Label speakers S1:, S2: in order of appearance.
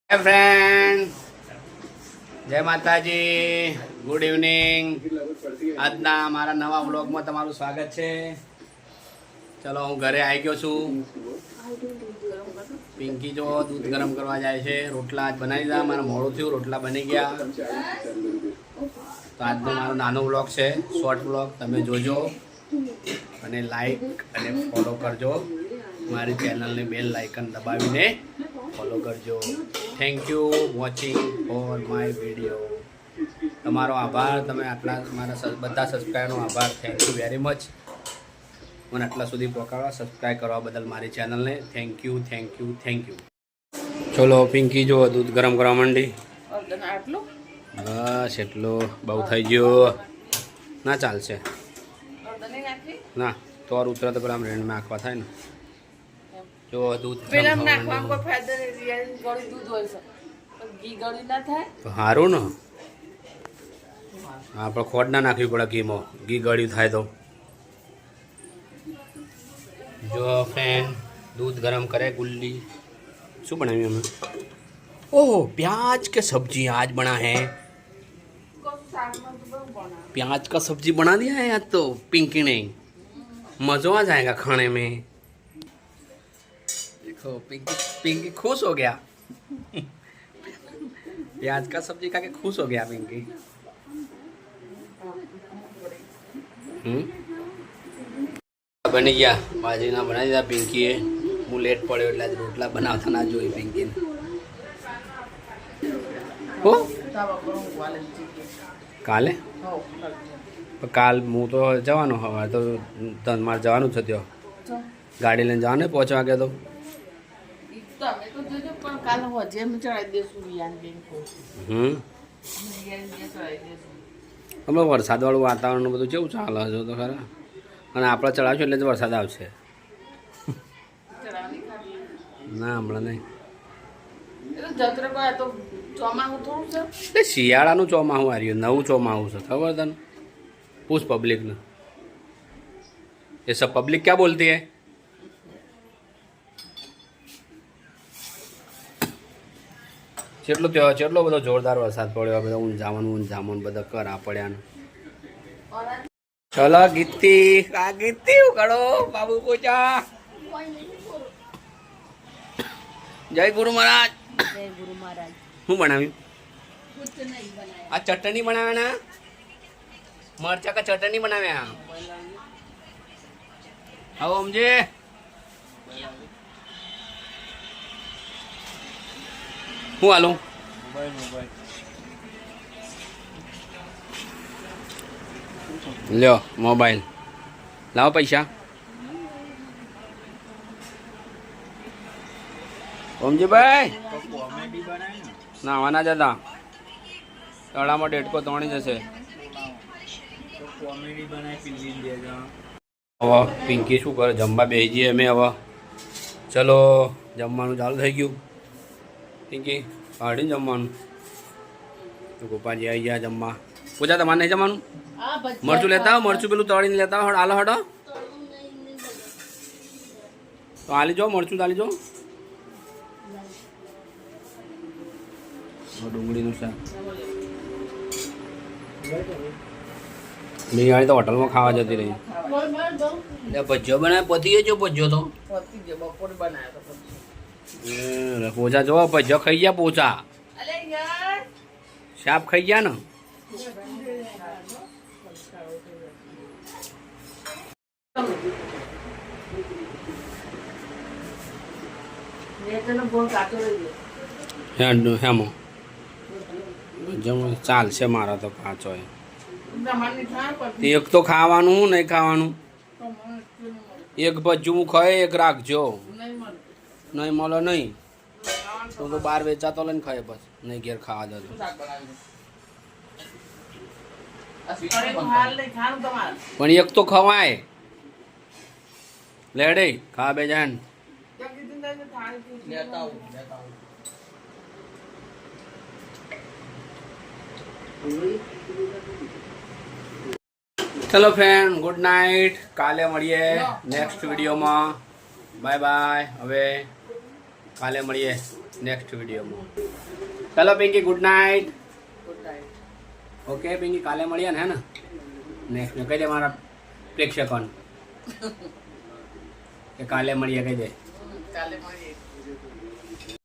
S1: Hi friends, जय माताजी, good evening. આજના મારા નવા વ્લોગમાં તમારું સ્વાગત છે। ચલો હું ઘરે આવી ગયો છું। પિંકી જો દૂધ ગરમ કરવા જાય છે। રોટલા આજ બનાવી દીધા, મારા મોડું થયું, રોટલા બની ગયા। તો આજનો મારો નાનો વ્લોગ છે, શોર્ટ વ્લોગ, તમે જોજો અને લાઈક અને ફોલો કરજો। મારી ચેનલને બેલ આઇકન દબાવીને ફોલો કરજો। Thank you watching for my video. તમારો આભાર, તમે આટલા મારા બધા સબસ્ક્રાઈબરનો આભાર। થેન્ક યુ વેરી મચ, મને આટલા સુધી પહોંચાડવા, સબસ્ક્રાઈબ કરવા બદલ મારી ચેનલને thank you thank you thank you. ચલો પિંકી જો દૂધ ગરમ કરવા માંડી। બસ એટલું બહુ થઈ ગયો, ના ચાલશે ના તો ઉતરે તો પેલા રેન્ડમાં આંખવા થાય ને। જો દૂધ તો સારું ને, આપણે ખોટ ના નાખવી પડે ઘીમાં, ઘી ગળ્યું થાય તો। જો ફ્રેન્ડ दूध गरम करे गुल्ली शू बनावी हमें। ओह प्याज के सब्जी आज बना है, प्याज का सब्जी बना दिया है आज तो पिंकी ने। मज़ा आ जाएगा खाने में। देखो पिंकी पिंकी खुश हो गया। प्याज का सब्जी खा के खुश हो गया पिंकी। बनी गया बाजी ना बना दिया पिंकी है। હું લેટ પડ્યો એટલે રોટલા બનાવતા ના જોઈ પિંકીને। હો કાલે કાલ હું તો જવાનો, હવે તો મારે જવાનું છે ત્યાં, ગાડી લઈને જવાનું 5 વાગે તો। અમે વરસાદવાળું વાતાવરણ બધું કેવું ચાલે છે તો ખરા, અને આપણે ચડાવશું એટલે જ વરસાદ આવશે। ના હમણાં નહીં, શિયાળાનું ચોમાસું આવ્યું, નવું ચોમાસું છે ખબર તને। પૂછ પબ્લિક ને, ये सब पब्लिक क्या बोलती है। ચેટલો બધો જોરદાર વરસાદ પડ્યો, બધા ઊંઝામણ બધા કરા પડ્યા। ચલો ગીતી આ ગીતી ઉગાડો બાબુ પોચા। जय गुरु महाराज। जय गुरु महाराज। શું બનાવ્યું? આ ચટણી બનાવ્યા ના, મરચા કા ચટણી બનાવ્યા। આવો સમજે। હું હાલું લ્યો મોબાઈલ લાવો, પૈસા ઓમજીભાઈ નાવાના જતા તળામાં ડેટકો તોણી જશે। હવે પિંકી શું કરે, જમવા બેસી જઈએ અમે હવે। ચલો જમવાનું ચાલુ થઈ ગયું। પિંકી કાઢીને જમવાનું, તો ગોપાજી આવી ગયા જમવા। પૂજા તમારે નહીં જમવાનું? મરચું લેતા આવો, મરચું પેલું તળીને લેતા આવો, હાલો હટો તો હાલી જાઓ, મરચું હાલી જાઓ। ડુંગળીનું શાક બિહારી તો હોટલમાં ખાવા જતી રહી। ભજીયો બનાવે, પતી ગયો ભજીયો તો પોચા જો ભજીયો ખાઈ ગયા, પોચા શાપ ખાઈ ગયા ને। હેમો ચાલશે મારા તો કાચો। એક તો ખાવાનું નહીં ખાવાનું, એક ભજ્જું ખાય, એક રાખજો, નહીં મળે નહીં તો બહાર વેચાતો લઈને ખાય, બસ નહીં ઘેર ખાવા દો। પણ એક તો ખવાય લેડે ખા બે જાન। चलो फ्रेंड गुड नाइट, काले મળીએ નેક્સ્ટ વિડીયોમાં। Bye bye. હવે કાલે મળીએ નેક્સ્ટ વિડીયોમાં. ચલો Pinky, good night.
S2: Good night.
S1: Okay Pinky, કાલે મળીએ ને હે ને નેક્સ્ટ કહી દે મારા પ્રેક્ષકોને કે કાલે મળીએ કહી દે.
S2: કાલે મળીએ.